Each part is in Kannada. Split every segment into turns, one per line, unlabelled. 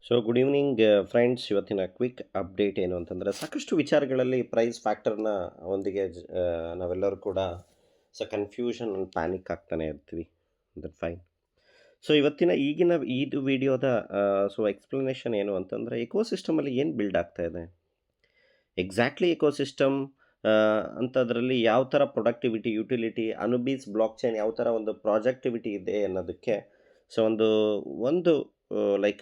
So good evening friends. ಇವತ್ತಿನ ಕ್ವಿಕ್ ಅಪ್ಡೇಟ್ ಏನು ಅಂತಂದರೆ, ಸಾಕಷ್ಟು ವಿಚಾರಗಳಲ್ಲಿ ಪ್ರೈಸ್ ಫ್ಯಾಕ್ಟರ್ನ ಒಂದಿಗೆ ನಾವೆಲ್ಲರೂ ಕೂಡ ಕನ್ಫ್ಯೂಷನ್ ಆ್ಯಂಡ್ ಪ್ಯಾನಿಕ್ ಆಗ್ತಾನೆ ಇರ್ತೀವಿ. That fine. ಸೊ ಇವತ್ತಿನ ಈಗಿನ ಇದು ವಿಡಿಯೋದ ಎಕ್ಸ್ಪ್ಲನೇಷನ್ ಏನು ಅಂತಂದರೆ, ಎಕೋಸಿಸ್ಟಮಲ್ಲಿ ಏನು ಬಿಲ್ಡ್ ಆಗ್ತಾ ಇದೆ, ಎಕ್ಸಾಕ್ಟ್ಲಿ ಎಕೋಸಿಸ್ಟಮ್ ಅಂಥದ್ರಲ್ಲಿ ಯಾವ ಥರ ಪ್ರೊಡಕ್ಟಿವಿಟಿ, ಯುಟಿಲಿಟಿ, ಅನುಬೀಸ್ ಬ್ಲಾಕ್ ಚೈನ್ ಯಾವ ಥರ ಒಂದು ಪ್ರಾಜೆಕ್ಟಿವಿಟಿ ಇದೆ ಅನ್ನೋದಕ್ಕೆ ಒಂದು ಒಂದು ಲೈಕ್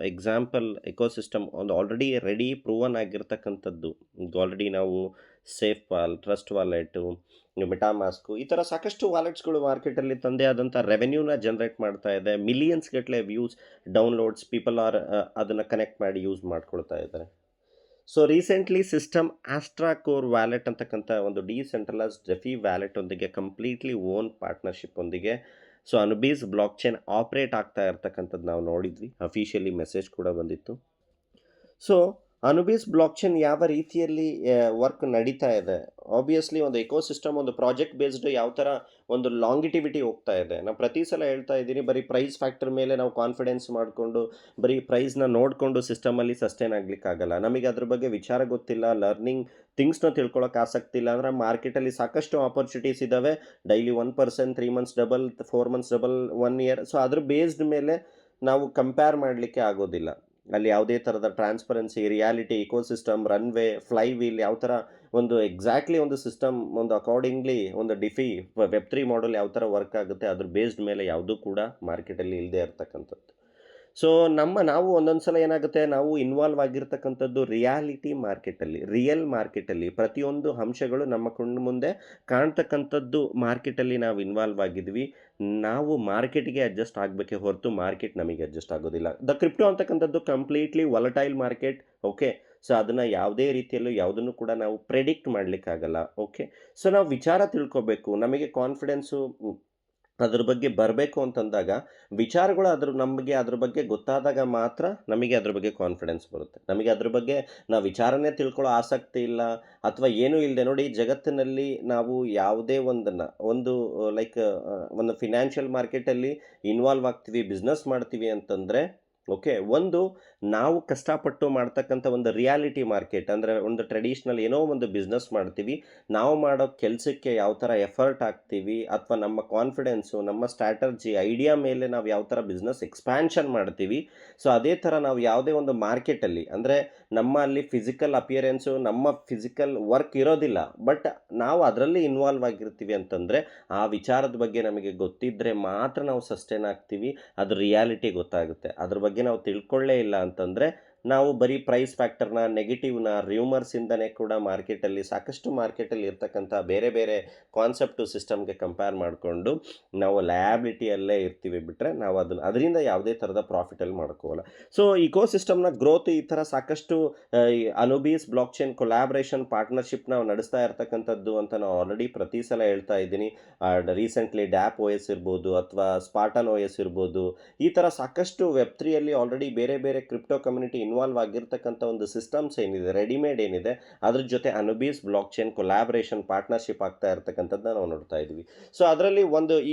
ಎಕ್ಸಾಂಪಲ್ ಎಕೋಸಿಸ್ಟಮ್ ಒಂದು ಆಲ್ರೆಡಿ ರೆಡಿ ಪ್ರೂವನ್ ಆಗಿರ್ತಕ್ಕಂಥದ್ದು. ಆಲ್ರೆಡಿ ನಾವು ಸೇಫ್ ಟ್ರಸ್ಟ್ ವಾಲೆಟು, ಮೆಟಾಮಾಸ್ಕು, ಈ ಥರ ಸಾಕಷ್ಟು ವಾಲೆಟ್ಸ್ಗಳು ಮಾರ್ಕೆಟಲ್ಲಿ ತಂದೆ ಆದಂಥ ರೆವೆನ್ಯೂನ ಜನ್ರೇಟ್ ಮಾಡ್ತಾ ಇದೆ. ಮಿಲಿಯನ್ಸ್ ಗಟ್ಟಲೆ ವ್ಯೂಸ್, ಡೌನ್ಲೋಡ್ಸ್, ಪೀಪಲ್ ಆರ್ ಅದನ್ನು ಕನೆಕ್ಟ್ ಮಾಡಿ ಯೂಸ್ ಮಾಡ್ಕೊಳ್ತಾ ಇದ್ದಾರೆ. So recently system Astra core wallet ಅಂತಕ್ಕಂಥ ಒಂದು ಡಿಸೆಂಟ್ರಲೈಸ್ಡ್ ಡೆಫಿ ವ್ಯಾಲೆಟ್ ಒಂದಿಗೆ ಕಂಪ್ಲೀಟ್ಲಿ ಓನ್ ಪಾರ್ಟ್ನರ್ಶಿಪ್ ಒಂದಿಗೆ ಅನುಬೀಸ್ ಬ್ಲಾಕ್ ಚೈನ್ ಆಪ್ರೇಟ್ ಆಗ್ತಾ ಇರ್ತಕ್ಕಂಥದ್ದು ನಾವು ನೋಡಿದ್ವಿ. ಅಫಿಷಿಯಲಿ ಮೆಸೇಜ್ ಕೂಡ ಬಂದಿತ್ತು. ಸೊ ಅನುಬೀಸ್ ಬ್ಲಾಕ್ ಚೈನ್ ಯಾವ ರೀತಿಯಲ್ಲಿ ವರ್ಕ್ ನಡೀತಾ ಇದೆ, ಆಬ್ವಿಯಸ್ಲಿ ಒಂದು ಎಕೋಸಿಸ್ಟಮ್, ಒಂದು ಪ್ರಾಜೆಕ್ಟ್ ಬೇಸ್ಡ್ ಯಾವ ಥರ ಒಂದು ಲಾಂಗಿಟಿವಿಟಿ ಹೋಗ್ತಾ ಇದೆ. ನಾನು ಪ್ರತಿ ಸಲ ಹೇಳ್ತಾ ಇದ್ದೀನಿ, ಬರೀ ಪ್ರೈಸ್ ಫ್ಯಾಕ್ಟರ್ ಮೇಲೆ ನಾವು ಕಾನ್ಫಿಡೆನ್ಸ್ ಮಾಡಿಕೊಂಡು ಬರೀ ಪ್ರೈಸ್ನ ನೋಡಿಕೊಂಡು ಸಿಸ್ಟಮಲ್ಲಿ ಸಸ್ಟೈನ್ ಆಗಲಿಕ್ಕಾಗಲ್ಲ. ನಮಗೆ ಅದ್ರ ಬಗ್ಗೆ ವಿಚಾರ ಗೊತ್ತಿಲ್ಲ, ಲರ್ನಿಂಗ್ ಥಿಂಗ್ಸ್ನ ತಿಳ್ಕೊಳ್ಳೋಕೆ ಆಸಕ್ತಿ ಇಲ್ಲ ಅಂದರೆ ಮಾರ್ಕೆಟಲ್ಲಿ ಸಾಕಷ್ಟು ಆಪರ್ಚುನಿಟೀಸ್ ಇದ್ದಾವೆ. Daily 1%, 3 months double, 4 months double, 1 year. So ಅದ್ರ ಬೇಸ್ಡ್ ಮೇಲೆ ನಾವು ಕಂಪೇರ್ ಮಾಡಲಿಕ್ಕೆ ಆಗೋದಿಲ್ಲ. ಅಲ್ಲಿ ಯಾವುದೇ ಥರದ transparency, reality, ecosystem, runway, fly wheel ಯಾವ ಥರ ಒಂದು ಎಕ್ಸಾಕ್ಟ್ಲಿ ಒಂದು ಸಿಸ್ಟಮ್ ಒಂದು ಅಕಾರ್ಡಿಂಗ್ಲಿ ಒಂದು ಡಿಫಿ ವೆಬ್3 ಮಾಡಲ್ ಯಾವ ಥರ ವರ್ಕ್ ಆಗುತ್ತೆ ಅದ್ರ ಬೇಸ್ಡ್ ಮೇಲೆ ಯಾವುದೂ ಕೂಡ ಮಾರ್ಕೆಟಲ್ಲಿ ಇಲ್ಲದೆ ಇರ್ತಕ್ಕಂಥದ್ದು. ಸೊ ನಾವು ಒಂದೊಂದು ಸಲ ಏನಾಗುತ್ತೆ, ನಾವು ಇನ್ವಾಲ್ವ್ ಆಗಿರ್ತಕ್ಕಂಥದ್ದು ರಿಯಾಲಿಟಿ ಮಾರ್ಕೆಟಲ್ಲಿ, ರಿಯಲ್ ಮಾರ್ಕೆಟಲ್ಲಿ ಪ್ರತಿಯೊಂದು ಅಂಶಗಳು ನಮ್ಮ ಕಣ್ಣು ಮುಂದೆ ಕಾಣ್ತಕ್ಕಂಥದ್ದು ಮಾರ್ಕೆಟಲ್ಲಿ ನಾವು ಇನ್ವಾಲ್ವ್ ಆಗಿದ್ವಿ. ನಾವು ಮಾರ್ಕೆಟ್ಗೆ ಅಡ್ಜಸ್ಟ್ ಆಗಬೇಕೆ ಹೊರತು ಮಾರ್ಕೆಟ್ ನಮಗೆ ಅಡ್ಜಸ್ಟ್ ಆಗೋದಿಲ್ಲ. ಕ್ರಿಪ್ಟೋ ಅಂತಕ್ಕಂಥದ್ದು completely volatile market. Okay, so ಅದನ್ನು ಯಾವುದೇ ರೀತಿಯಲ್ಲೂ ಯಾವುದನ್ನು ಕೂಡ ನಾವು ಪ್ರೆಡಿಕ್ಟ್ ಮಾಡಲಿಕ್ಕಾಗಲ್ಲ. ಓಕೆ, ಸೊ ನಾವು ವಿಚಾರ ತಿಳ್ಕೊಬೇಕು. ನಮಗೆ ಕಾನ್ಫಿಡೆನ್ಸು ಅದ್ರ ಬಗ್ಗೆ ಬರಬೇಕು ಅಂತಂದಾಗ ವಿಚಾರಗಳು ನಮಗೆ ಅದ್ರ ಬಗ್ಗೆ ಗೊತ್ತಾದಾಗ ಮಾತ್ರ ನಮಗೆ ಅದ್ರ ಬಗ್ಗೆ ಕಾನ್ಫಿಡೆನ್ಸ್ ಬರುತ್ತೆ. ನಮಗೆ ಅದ್ರ ಬಗ್ಗೆ ನಾವು ವಿಚಾರನೇ ತಿಳ್ಕೊಳ್ಳೋ ಆಸಕ್ತಿ ಇಲ್ಲ ಅಥವಾ ಏನೂ ಇಲ್ಲದೆ ನೋಡಿ, ಜಗತ್ತಿನಲ್ಲಿ ನಾವು ಯಾವುದೇ ಒಂದು ಲೈಕ್ ಒಂದು ಫಿನಾನ್ಷಿಯಲ್ ಮಾರ್ಕೆಟಲ್ಲಿ ಇನ್ವಾಲ್ವ್ ಆಗ್ತೀವಿ, ಬಿಸ್ನೆಸ್ ಮಾಡ್ತೀವಿ ಅಂತಂದರೆ ಓಕೆ, ನಾವು ಕಷ್ಟಪಟ್ಟು ಮಾಡ್ತಕ್ಕಂಥ ಒಂದು ರಿಯಾಲಿಟಿ ಮಾರ್ಕೆಟ್ ಅಂದರೆ ಒಂದು ಟ್ರೆಡಿಷ್ನಲ್ ಏನೋ ಒಂದು ಬಿಸ್ನೆಸ್ ಮಾಡ್ತೀವಿ, ನಾವು ಮಾಡೋ ಕೆಲಸಕ್ಕೆ ಯಾವ ಥರ ಎಫರ್ಟ್ ಹಾಕ್ತೀವಿ ಅಥವಾ ನಮ್ಮ ಕಾನ್ಫಿಡೆನ್ಸು, ನಮ್ಮ ಸ್ಟ್ರಾಟರ್ಜಿ, ಐಡಿಯಾ ಮೇಲೆ ನಾವು ಯಾವ ಥರ ಬಿಸ್ನೆಸ್ ಎಕ್ಸ್ಪ್ಯಾನ್ಷನ್ ಮಾಡ್ತೀವಿ. ಸೊ ಅದೇ ಥರ ನಾವು ಯಾವುದೇ ಒಂದು ಮಾರ್ಕೆಟಲ್ಲಿ ಅಂದರೆ ನಮ್ಮ ಅಲ್ಲಿ ಫಿಸಿಕಲ್ ಅಪಿಯರೆನ್ಸು, ನಮ್ಮ ಫಿಸಿಕಲ್ ವರ್ಕ್ ಇರೋದಿಲ್ಲ, ಬಟ್ ನಾವು ಅದರಲ್ಲಿ ಇನ್ವಾಲ್ವ್ ಆಗಿರ್ತೀವಿ ಅಂತಂದರೆ ಆ ವಿಚಾರದ ಬಗ್ಗೆ ನಮಗೆ ಗೊತ್ತಿದ್ದರೆ ಮಾತ್ರ ನಾವು ಸಸ್ಟೈನ್ ಆಗ್ತೀವಿ. ಅದು ರಿಯಾಲಿಟಿ ಗೊತ್ತಾಗುತ್ತೆ. ಅದ್ರ ಬಗ್ಗೆ ನಾವು ತಿಳ್ಕೊಳ್ಳೇ ಇಲ್ಲ ಅಂತಂದರೆ ನಾವು ಬರೀ ಪ್ರೈಸ್ ಫ್ಯಾಕ್ಟರ್ನ, ನೆಗೆಟಿವ್ನ, ರ್ಯೂಮರ್ಸಿಂದನೇ ಕೂಡ ಮಾರ್ಕೆಟಲ್ಲಿ ಸಾಕಷ್ಟು ಮಾರ್ಕೆಟಲ್ಲಿ ಇರ್ತಕ್ಕಂಥ ಬೇರೆ ಬೇರೆ ಕಾನ್ಸೆಪ್ಟು ಸಿಸ್ಟಮ್ಗೆ ಕಂಪೇರ್ ಮಾಡಿಕೊಂಡು ನಾವು ಲಯಬಿಲಿಟಿಯಲ್ಲೇ ಇರ್ತೀವಿ ಬಿಟ್ಟರೆ ನಾವು ಅದರಿಂದ ಯಾವುದೇ ಥರದ ಪ್ರಾಫಿಟಲ್ಲಿ ಮಾಡ್ಕೋಲ್ಲ. ಸೊ ಇಕೋಸಿಸ್ಟಮ್ನ ಗ್ರೋತ್ ಈ ಥರ ಸಾಕಷ್ಟು ಅನುಬೀಸ್ ಬ್ಲಾಕ್ ಚೈನ್ ಕೊಲ್ಯಾಬ್ರೇಷನ್ ಪಾರ್ಟ್ನರ್ಶಿಪ್ ನಾವು ನಡೆಸ್ತಾ ಇರ್ತಕ್ಕಂಥದ್ದು ಅಂತ ನಾವು ಆಲ್ರೆಡಿ ಪ್ರತಿ ಸಲ ಹೇಳ್ತಾ ಇದ್ದೀನಿ. ರೀಸೆಂಟ್ಲಿ ಡ್ಯಾಪ್ OS ಇರ್ಬೋದು ಅಥವಾ ಸ್ಪಾರ್ಟನ್ OS ಇರ್ಬೋದು, ಈ ಥರ ಸಾಕಷ್ಟು ವೆಬ್3ಯಲ್ಲಿ ಆಲ್ರೆಡಿ ಬೇರೆ ಬೇರೆ ಕ್ರಿಪ್ಟೋ ಕಮ್ಯುನಿಟಿ ಇನ್ವಾಲ್ವ್ ಆಗಿರ್ತಕ್ಕಂಥ ಒಂದು ಸಿಸ್ಟಮ್ಸ್ ಏನಿದೆ, ರೆಡಿಮೇಡ್ ಏನಿದೆ, ಅದ್ರ ಜೊತೆ ಅನುಬೀಸ್ ಬ್ಲಾಕ್ ಚೈನ್ ಕೊಲ್ಯಾಬ್ರೇಷನ್ ಪಾರ್ಟ್ನರ್ಶಿಪ್ ಆಗ್ತಾ ಇರ್ತಕ್ಕಂಥದ್ದನ್ನ ನಾವು ನೋಡ್ತಾ ಇದ್ವಿ. ಸೊ ಅದರಲ್ಲಿ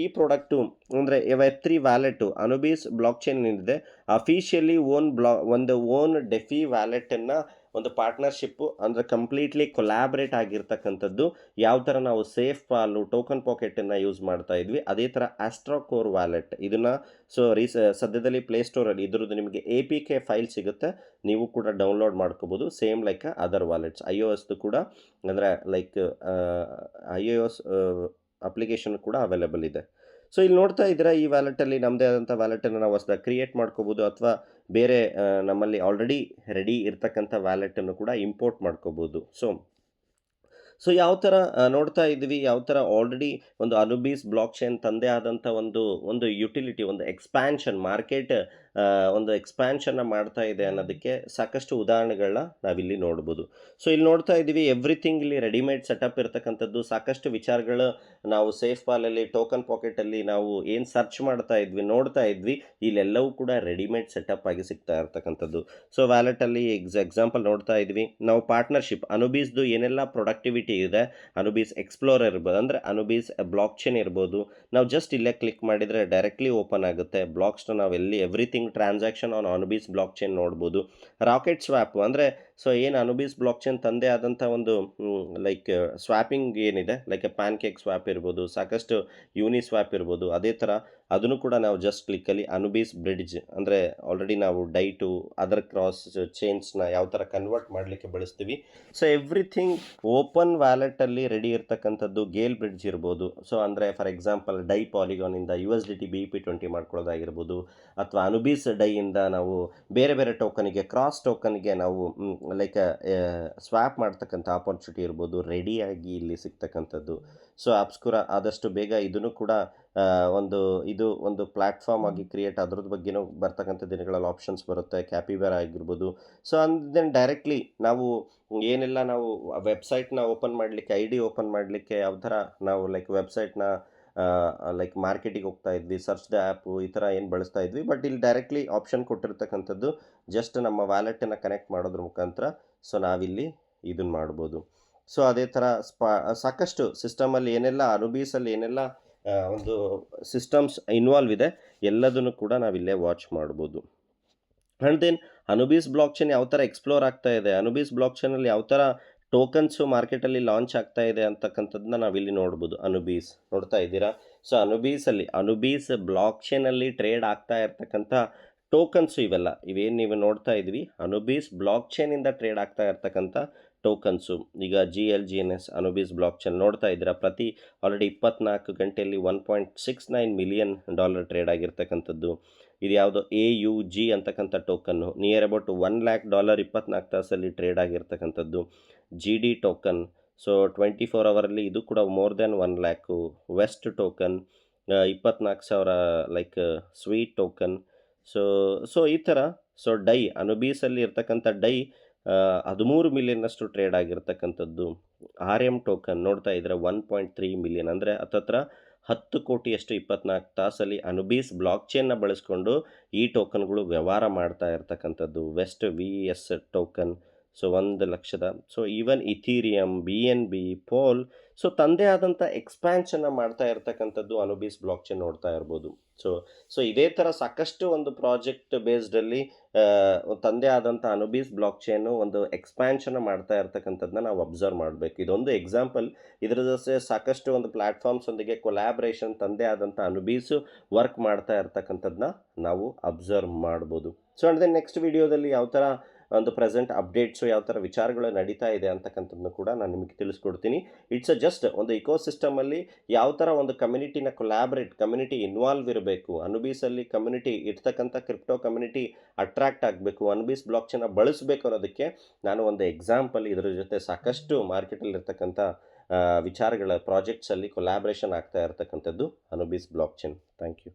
ಈ ಪ್ರಾಡಕ್ಟು ಅಂದರೆ ವೆಬ್3 ವ್ಯಾಲೆಟು ಅನುಬೀಸ್ ಬ್ಲಾಕ್ ಚೈನ್ ಏನಿದೆ, ಅಫಿಷಿಯಲಿ ಓನ್ ಡೆಫಿ ವ್ಯಾಲೆಟನ್ನು ಒಂದು ಪಾರ್ಟ್ನರ್ಶಿಪ್ಪು ಅಂದರೆ ಕಂಪ್ಲೀಟ್ಲಿ ಕೊಲ್ಯಾಬ್ರೇಟ್ ಆಗಿರ್ತಕ್ಕಂಥದ್ದು. ಯಾವ ಥರ ನಾವು ಸೇಫ್ ಪಾಲು, ಟೋಕನ್ ಪಾಕೆಟನ್ನು ಯೂಸ್ ಮಾಡ್ತಾ ಇದ್ವಿ, ಅದೇ ಥರ ಆಸ್ಟ್ರಾ ಕೋರ್ ವ್ಯಾಲೆಟ್ ಇದನ್ನು ಸದ್ಯದಲ್ಲಿ ಪ್ಲೇಸ್ಟೋರಲ್ಲಿ ಇದ್ರದ್ದು ನಿಮಗೆ APK ಫೈಲ್ ಸಿಗುತ್ತೆ, ನೀವು ಕೂಡ ಡೌನ್ಲೋಡ್ ಮಾಡ್ಕೋಬೋದು. ಸೇಮ್ ಲೈಕ್ ಅದರ್ ವ್ಯಾಲೆಟ್ಸ್ iOSದು ಕೂಡ ಅಂದರೆ ಲೈಕ್ iOS ಅಪ್ಲಿಕೇಶನ್ ಕೂಡ ಅವೈಲೇಬಲ್ ಇದೆ. ಸೊ ಇಲ್ಲಿ ನೋಡ್ತಾ ಇದ್ದೀರಾ, ಈ ವ್ಯಾಲೆಟಲ್ಲಿ ನಮ್ಮದೇ ಆದಂಥ ವ್ಯಾಲೆಟನ್ನು ನಾವು ಹೊಸದಾಗಿ ಕ್ರಿಯೇಟ್ ಮಾಡ್ಕೋಬೋದು ಅಥವಾ ಬೇರೆ ನಮ್ಮಲ್ಲಿ ಆಲ್ರೆಡಿ ರೆಡಿ ಇರ್ತಕ್ಕಂಥ ವ್ಯಾಲೆಟನ್ನು ಕೂಡ ಇಂಪೋರ್ಟ್ ಮಾಡ್ಕೋಬೋದು. ಸೊ ಯಾವ ಥರ ನೋಡ್ತಾ ಇದ್ವಿ, ಯಾವ ಥರ ಆಲ್ರೆಡಿ ಒಂದು ಅನುಬೀಸ್ ಬ್ಲಾಕ್ ಚೈನ್ ತಂದೆ ಆದಂಥ ಒಂದು ಯುಟಿಲಿಟಿ, ಒಂದು ಎಕ್ಸ್ಪ್ಯಾನ್ಷನ್ ಮಾರ್ಕೆಟ್ ಒಂದು ಎಕ್ಸ್ಪ್ಯಾನ್ಷನ್ನ ಮಾಡ್ತಾ ಇದೆ ಅನ್ನೋದಕ್ಕೆ ಸಾಕಷ್ಟು ಉದಾಹರಣೆಗಳನ್ನ ನಾವಿಲ್ಲಿ ನೋಡ್ಬೋದು. ಸೊ ಇಲ್ಲಿ ನೋಡ್ತಾ ಇದ್ದೀವಿ, ಎವ್ರಿಥಿಂಗ್ ಇಲ್ಲಿ ರೆಡಿಮೇಡ್ ಸೆಟಪ್ ಇರ್ತಕ್ಕಂಥದ್ದು. ಸಾಕಷ್ಟು ವಿಚಾರಗಳು ನಾವು ಸೇಫ್ ಪಾಲಲ್ಲಿ, ಟೋಕನ್ ಪಾಕೆಟಲ್ಲಿ ನಾವು ಏನು ಸರ್ಚ್ ಮಾಡ್ತಾ ಇದ್ವಿ, ನೋಡ್ತಾ ಇದ್ವಿ, ಇಲ್ಲೆಲ್ಲವೂ ಕೂಡ ರೆಡಿಮೇಡ್ ಸೆಟಪ್ ಆಗಿ ಸಿಗ್ತಾ ಇರ್ತಕ್ಕಂಥದ್ದು. ಸೊ ವ್ಯಾಲೆಟಲ್ಲಿ ಎಕ್ಸಾಂಪಲ್ ನೋಡ್ತಾ ಇದ್ವಿ ನಾವು ಪಾರ್ಟ್ನರ್ಶಿಪ್ ಅನುಬೀಸ್ದು ಏನೆಲ್ಲ ಪ್ರೊಡಕ್ಟಿವಿಟಿ ಇದೆ, ಅನುಬೀಸ್ ಎಕ್ಸ್ಪ್ಲೋರರ್ ಇರ್ಬೋದು, ಅಂದರೆ ಅನುಬೀಸ್ ಬ್ಲಾಕ್ ಚೈನ್ ಇರ್ಬೋದು. ನಾವು ಜಸ್ಟ್ ಇಲ್ಲೇ ಕ್ಲಿಕ್ ಮಾಡಿದರೆ ಡೈರೆಕ್ಟ್ಲಿ ಓಪನ್ ಆಗುತ್ತೆ. ಬ್ಲಾಕ್ಸ್ನ ನಾವು everything processing transaction on Anubis blockchain ನೋಡ್ಬೋದು. ರಾಕೆಟ್ ಸ್ವ್ಯಾಪ್ ಅಂದರೆ ಸೊ ಏನು ಅನುಬೀಸ್ ಬ್ಲಾಕ್ ಚೈನ್ ತಂದೆ ಆದಂಥ ಒಂದು ಲೈಕ್ ಸ್ವ್ಯಾಪಿಂಗ್ ಏನಿದೆ, ಲೈಕ್ ಪ್ಯಾನ್ ಕೇಕ್ ಸ್ವ್ಯಾಪ್ ಇರ್ಬೋದು, ಸಾಕಷ್ಟು ಯೂನಿ ಸ್ವ್ಯಾಪ್ ಇರ್ಬೋದು. ಅದೇ ಥರ ಅದನ್ನು ಕೂಡ ನಾವು ಜಸ್ಟ್ ಕ್ಲಿಕ್ಕಲ್ಲಿ ಅನುಬೀಸ್ ಬ್ರಿಡ್ಜ್ ಅಂದರೆ ಆಲ್ರೆಡಿ ನಾವು ಡೈ ಟು ಅದರ್ ಕ್ರಾಸ್ ಚೈನ್ಸ್ನ ಯಾವ ಥರ ಕನ್ವರ್ಟ್ ಮಾಡಲಿಕ್ಕೆ ಬಳಸ್ತೀವಿ. ಸೊ ಎವ್ರಿಥಿಂಗ್ ಓಪನ್ ವ್ಯಾಲೆಟಲ್ಲಿ ರೆಡಿ ಇರ್ತಕ್ಕಂಥದ್ದು ಗೇಲ್ ಬ್ರಿಡ್ಜ್ ಇರ್ಬೋದು. ಸೊ ಅಂದರೆ ಫಾರ್ ಎಕ್ಸಾಂಪಲ್ ಡೈ ಪಾಲಿಗಾನಿಂದ USDT BP20 ಮಾಡ್ಕೊಳ್ಳೋದಾಗಿರ್ಬೋದು, ಅಥವಾ ಅನುಬೀಸ್ ಡೈಯಿಂದ ನಾವು ಬೇರೆ ಬೇರೆ ಟೋಕನಿಗೆ ಕ್ರಾಸ್ ಟೋಕನ್ಗೆ ನಾವು ಲೈಕ್ ಸ್ವ್ಯಾಪ್ ಮಾಡ್ತಕ್ಕಂಥ ಆಪರ್ಚುನಿಟಿ ಇರ್ಬೋದು, ರೆಡಿಯಾಗಿ ಇಲ್ಲಿ ಸಿಗ್ತಕ್ಕಂಥದ್ದು. ಸೊ ಅಬ್ಸ್ಕುರ ಆದಷ್ಟು ಬೇಗ ಇದನ್ನು ಕೂಡ ಒಂದು ಪ್ಲ್ಯಾಟ್ಫಾರ್ಮ್ ಆಗಿ ಕ್ರಿಯೇಟ್ ಅದ್ರದ್ದು ಬಗ್ಗೆನೂ ಬರ್ತಕ್ಕಂಥ ದಿನಗಳಲ್ಲಿ ಆಪ್ಷನ್ಸ್ ಬರುತ್ತೆ. ಕ್ಯಾಪಿಬಾರ ಆಗಿರ್ಬೋದು. ಸೊ ಅಂಡ್ ದೆನ್ ಡೈರೆಕ್ಟ್ಲಿ ನಾವು ಏನೆಲ್ಲ ನಾವು ವೆಬ್ಸೈಟ್ನ ಓಪನ್ ಮಾಡಲಿಕ್ಕೆ ID ಓಪನ್ ಮಾಡಲಿಕ್ಕೆ ಯಾವ ಥರ ನಾವು ಲೈಕ್ ವೆಬ್ಸೈಟ್ನ ಲೈಕ್ ಮಾರ್ಕೆಟಿಗೆ ಹೋಗ್ತಾ ಇದ್ವಿ, ಸರ್ಚ್ ದ ಆ್ಯಪು ಈ ಥರ ಏನು ಬಳಸ್ತಾ ಇದ್ವಿ. ಬಟ್ ಇಲ್ಲಿ ಡೈರೆಕ್ಟ್ಲಿ ಆಪ್ಷನ್ ಕೊಟ್ಟಿರ್ತಕ್ಕಂಥದ್ದು ಜಸ್ಟ್ ನಮ್ಮ ವ್ಯಾಲೆಟನ್ನು ಕನೆಕ್ಟ್ ಮಾಡೋದ್ರ ಮುಖಾಂತರ ಸೊ ನಾವಿಲ್ಲಿ ಇದನ್ನು ಮಾಡ್ಬೋದು. ಸೊ ಅದೇ ಥರ ಸಾಕಷ್ಟು ಸಿಸ್ಟಮಲ್ಲಿ ಏನೆಲ್ಲ ಅನುಬೀಸಲ್ಲಿ ಏನೆಲ್ಲ ಒಂದು ಸಿಸ್ಟಮ್ಸ್ ಇನ್ವಾಲ್ವ್ ಇದೆ ಎಲ್ಲದನ್ನು ಕೂಡ ನಾವಿಲ್ಲೇ ವಾಚ್ ಮಾಡ್ಬೋದು. ಆ್ಯಂಡ್ ದೆನ್ ಅನುಬೀಸ್ ಬ್ಲಾಕ್ ಚೈನ್ ಯಾವ ಥರ ಎಕ್ಸ್ಪ್ಲೋರ್ ಆಗ್ತಾ ಇದೆ, ಅನುಬೀಸ್ ಬ್ಲಾಕ್ ಚೈನಲ್ಲಿ ಯಾವ ಥರ ಟೋಕನ್ಸು ಮಾರ್ಕೆಟಲ್ಲಿ ಲಾಂಚ್ ಆಗ್ತಾ ಇದೆ ಅಂತಕ್ಕಂಥದ್ದನ್ನ ನಾವಿಲ್ಲಿ ನೋಡ್ಬೋದು. ಅನುಬೀಸ್ ನೋಡ್ತಾ ಇದ್ದೀರಾ. ಸೊ ಅನುಬೀಸ್ ಬ್ಲಾಕ್ ಚೈನಲ್ಲಿ ಟ್ರೇಡ್ ಆಗ್ತಾ ಇರ್ತಕ್ಕಂಥ ಟೋಕನ್ಸು ಇವೇನು ನೀವು ನೋಡ್ತಾ ಇದ್ವಿ ಅನುಬೀಸ್ ಬ್ಲಾಕ್ ಚೈನಿಂದ ಟ್ರೇಡ್ ಆಗ್ತಾ ಇರ್ತಕ್ಕಂಥ ಟೋಕನ್ಸು. ಈಗ GLGNS ಅನುಬೀಸ್ ಬ್ಲಾಕ್ ಚೈನ್ ನೋಡ್ತಾ ಇದ್ದೀರಾ. ಪ್ರತಿ ಆಲ್ರೆಡಿ 24 ಗಂಟೆಯಲ್ಲಿ $1.69 ಮಿಲಿಯನ್ ಟ್ರೇಡ್ ಆಗಿರ್ತಕ್ಕಂಥದ್ದು. ಇದು ಯಾವುದೋ AUG ಅಂತಕ್ಕಂಥ ಟೋಕನ್ನು ನಿಯರ್ ಅಬೌಟ್ $1 lakh 24 ತಾಸಲ್ಲಿ ಟ್ರೇಡ್ ಆಗಿರ್ತಕ್ಕಂಥದ್ದು. GD ಟೋಕನ್ ಸೊ 24 ಅವರಲ್ಲಿ ಇದು ಕೂಡ more than 1 lakh. West token 24,000 like sweet token. So ಈ ಥರ ಸೊ ಡೈ ಅನುಬೀಸಲ್ಲಿ ಇರ್ತಕ್ಕಂಥ ಡೈ 13 ಮಿಲಿಯನ್ನಷ್ಟು ಟ್ರೇಡ್ ಆಗಿರ್ತಕ್ಕಂಥದ್ದು. RM ಟೋಕನ್ ನೋಡ್ತಾ ಇದ್ರೆ 1.3 ಮಿಲಿಯನ್ ಅಂದರೆ ಹತ್ತತ್ರ 10 ಕೋಟಿಯಷ್ಟು 24 ತಾಸಲ್ಲಿ ಅನುಬೀಸ್ ಬ್ಲಾಕ್ ಚೈನ್ನ ಬಳಸ್ಕೊಂಡು ಈ ಟೋಕನ್ಗಳು ವ್ಯವಹಾರ ಮಾಡ್ತಾ ಇರ್ತಕ್ಕಂಥದ್ದು. ವೆಸ್ಟ್ VES ಟೋಕನ್ ಸೊ 1 ಲಕ್ಷದ. ಸೊ ಈವನ್ ಇಥೀರಿಯಮ್, BNB, ಪೋಲ್ ಸೊ ತಂದೆ ಆದಂಥ ಎಕ್ಸ್ಪ್ಯಾನ್ಷನ್ನ ಮಾಡ್ತಾ ಇರ್ತಕ್ಕಂಥದ್ದು ಅನುಬೀಸ್ ಬ್ಲಾಕ್ ಚೈನ್ ನೋಡ್ತಾ ಇರ್ಬೋದು. ಸೊ ಇದೇ ಥರ ಸಾಕಷ್ಟು ಒಂದು ಪ್ರಾಜೆಕ್ಟ್ ಬೇಸ್ಡಲ್ಲಿ ತಂದೆ ಆದಂಥ ಅನುಬೀಸ್ ಬ್ಲಾಕ್ ಚೈನು ಒಂದು ಎಕ್ಸ್ಪ್ಯಾನ್ಷನ್ನ ಮಾಡ್ತಾ ಇರ್ತಕ್ಕಂಥದ್ದನ್ನ ನಾವು ಅಬ್ಸರ್ವ್ ಮಾಡಬೇಕು. ಇದೊಂದು ಎಕ್ಸಾಂಪಲ್. ಇದರ ಜೊತೆ ಸಾಕಷ್ಟು ಒಂದು ಪ್ಲ್ಯಾಟ್ಫಾರ್ಮ್ಸೊಂದಿಗೆ ಕೊಲ್ಯಾಬ್ರೇಷನ್ ತಂದೆ ಆದಂಥ ಅನುಬೀಸು ವರ್ಕ್ ಮಾಡ್ತಾ ಇರ್ತಕ್ಕಂಥದ್ದನ್ನ ನಾವು ಅಬ್ಸರ್ವ್ ಮಾಡ್ಬೋದು. ಸೊ ಅಂದರೆ ನೆಕ್ಸ್ಟ್ ವಿಡಿಯೋದಲ್ಲಿ ಯಾವ ಥರ ಒಂದು ಪ್ರೆಸೆಂಟ್ ಅಪ್ಡೇಟ್ಸು ಯಾವ ಥರ ವಿಚಾರಗಳು ನಡೀತಾ ಇದೆ ಅಂತಕ್ಕಂಥದ್ದನ್ನು ಕೂಡ ನಾನು ನಿಮಗೆ ತಿಳಿಸ್ಕೊಡ್ತೀನಿ. ಇಟ್ಸ್ ಜಸ್ಟ್ ಒಂದು ಇಕೋಸಿಸ್ಟಮಲ್ಲಿ ಯಾವ ಥರ ಒಂದು ಕಮ್ಯುನಿಟಿ ಇನ್ವಾಲ್ವ್ ಇರಬೇಕು, ಅನುಬೀಸಲ್ಲಿ ಕಮ್ಯುನಿಟಿ ಇರ್ತಕ್ಕಂಥ ಕ್ರಿಪ್ಟೋ ಕಮ್ಯುನಿಟಿ ಅಟ್ರಾಕ್ಟ್ ಆಗಬೇಕು, ಅನುಬೀಸ್ ಬ್ಲಾಕ್ ಚೈನ್ನ ಬಳಸಬೇಕು ಅನ್ನೋದಕ್ಕೆ ನಾನು ಒಂದು ಎಕ್ಸಾಂಪಲ್. ಇದರ ಜೊತೆ ಸಾಕಷ್ಟು ಮಾರ್ಕೆಟಲ್ಲಿ ಇರ್ತಕ್ಕಂಥ ವಿಚಾರಗಳ ಪ್ರಾಜೆಕ್ಟ್ಸಲ್ಲಿ ಕೊಲ್ಯಾಬ್ರೇಷನ್ ಆಗ್ತಾ ಇರ್ತಕ್ಕಂಥದ್ದು Anubis blockchain. Thank you.